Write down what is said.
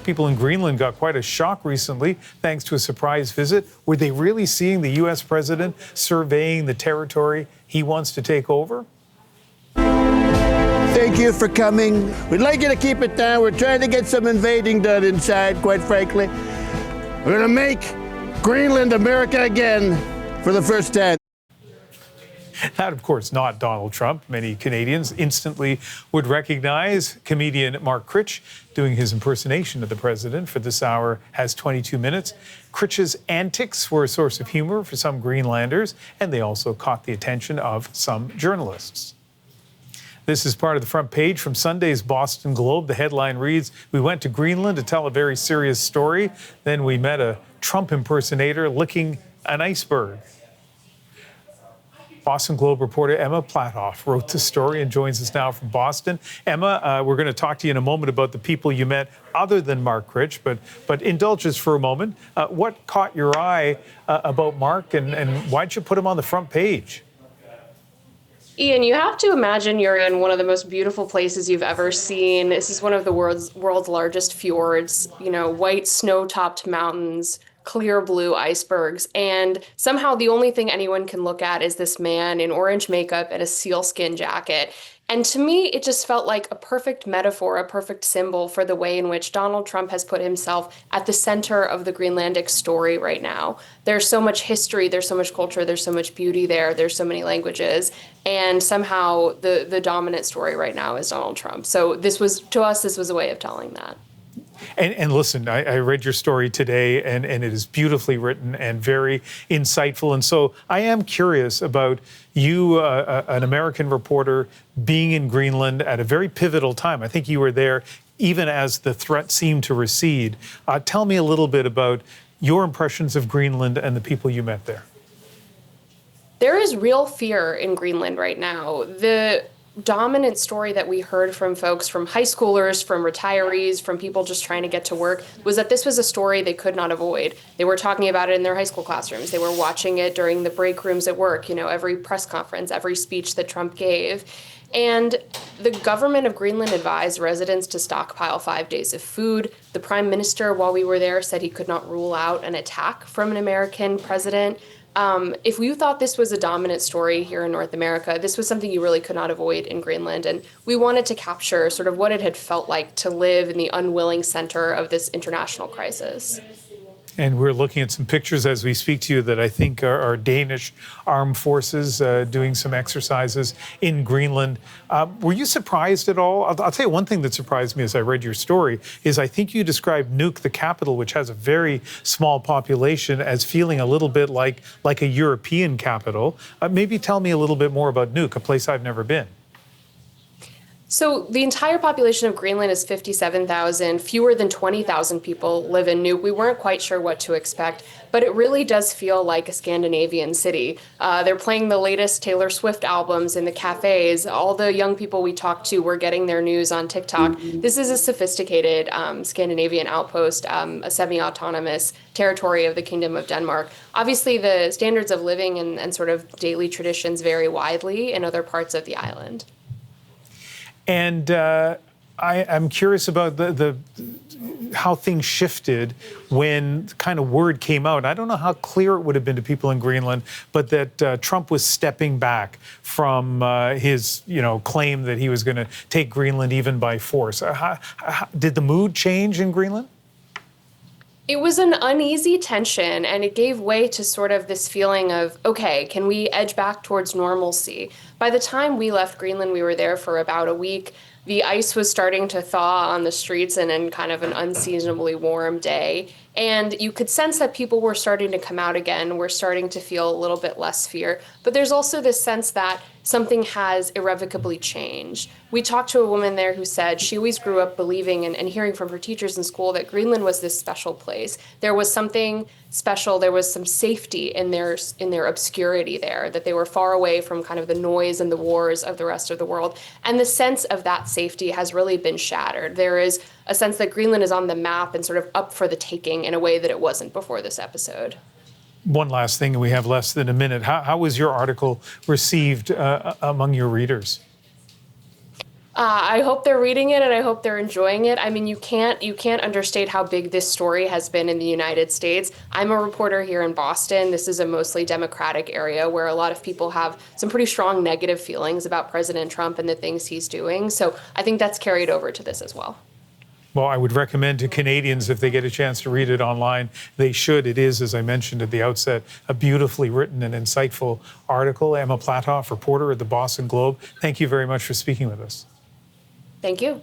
people in Greenland got quite a shock recently thanks to a surprise visit. Were they really seeing the U.S. president surveying the territory he wants to take over? Thank you for coming. We'd like you to keep it down. We're trying to get some invading done inside, quite frankly. We're going to make Greenland America again for the first time. That, of course, not Donald Trump. Many Canadians instantly would recognize comedian Mark Critch doing his impersonation of the president for This Hour Has 22 Minutes. Critch's antics were a source of humor for some Greenlanders, and they also caught the attention of some journalists. This is part of the front page from Sunday's Boston Globe. The headline reads, "We went to Greenland to tell a very serious story. Then we met a Trump impersonator licking an iceberg." Boston Globe reporter Emma Platoff wrote the story and joins us now from Boston. Emma, we're going to talk to you in a moment about the people you met other than Mark Critch, but indulge us for a moment. What caught your eye about Mark, and why'd you put him on the front page? Ian, you have to imagine you're in one of the most beautiful places you've ever seen. This is one of the world's largest fjords, white snow-topped mountains, clear blue icebergs, and somehow the only thing anyone can look at is this man in orange makeup and a sealskin jacket. And to me, it just felt like a perfect metaphor, a perfect symbol for the way in which Donald Trump has put himself at the center of the Greenlandic story right now. There's so much history, there's so much culture, there's so much beauty there, there's so many languages, and somehow the dominant story right now is Donald Trump. So this was a way of telling that. And listen, I read your story today, and it is beautifully written and very insightful. And so I am curious about you, an American reporter, being in Greenland at a very pivotal time. I think you were there even as the threat seemed to recede. Tell me a little bit about your impressions of Greenland and the people you met there. There is real fear in Greenland right now. The dominant story that we heard from folks, from high schoolers, from retirees, from people just trying to get to work, was that this was a story they could not avoid. They were talking about it in their high school classrooms. They were watching it during the break rooms at work, every press conference, every speech that Trump gave. And the government of Greenland advised residents to stockpile 5 days of food. The prime minister, while we were there, said he could not rule out an attack from an American president. If you thought this was a dominant story here in North America, this was something you really could not avoid in Greenland. And we wanted to capture sort of what it had felt like to live in the unwilling center of this international crisis. And we're looking at some pictures as we speak to you that I think are Danish armed forces doing some exercises in Greenland. Were you surprised at all? I'll tell you one thing that surprised me as I read your story is I think you described Nuuk, the capital, which has a very small population, as feeling a little bit like a European capital. Maybe tell me a little bit more about Nuuk, a place I've never been. So the entire population of Greenland is 57,000. Fewer than 20,000 people live in Nuuk. We weren't quite sure what to expect, but it really does feel like a Scandinavian city. They're playing the latest Taylor Swift albums in the cafes. All the young people we talked to were getting their news on TikTok. This is a sophisticated Scandinavian outpost, a semi-autonomous territory of the Kingdom of Denmark. Obviously, the standards of living and sort of daily traditions vary widely in other parts of the island. And I'm curious about how things shifted when kind of word came out. I don't know how clear it would have been to people in Greenland, but that Trump was stepping back from his claim that he was going to take Greenland even by force. Did the mood change in Greenland? It was an uneasy tension, and it gave way to sort of this feeling of, okay, can we edge back towards normalcy? By the time we left Greenland, we were there for about a week. The ice was starting to thaw on the streets in kind of an unseasonably warm day. And you could sense that people were starting to come out again. We're starting to feel a little bit less fear. But there's also this sense that something has irrevocably changed. We talked to a woman there who said she always grew up believing and hearing from her teachers in school that Greenland was this special place. There was something special. There was some safety in their obscurity there, that they were far away from kind of the noise and the wars of the rest of the world. And the sense of that safety has really been shattered. There is a sense that Greenland is on the map and sort of up for the taking in a way that it wasn't before this episode. One last thing, and we have less than a minute. How was your article received among your readers? I hope they're reading it and I hope they're enjoying it. I mean, you can't understate how big this story has been in the United States. I'm a reporter here in Boston. This is a mostly Democratic area where a lot of people have some pretty strong negative feelings about President Trump and the things he's doing. So I think that's carried over to this as well. Well, I would recommend to Canadians, if they get a chance to read it online, they should. It is, as I mentioned at the outset, a beautifully written and insightful article. Emma Platoff, reporter at the Boston Globe, thank you very much for speaking with us. Thank you.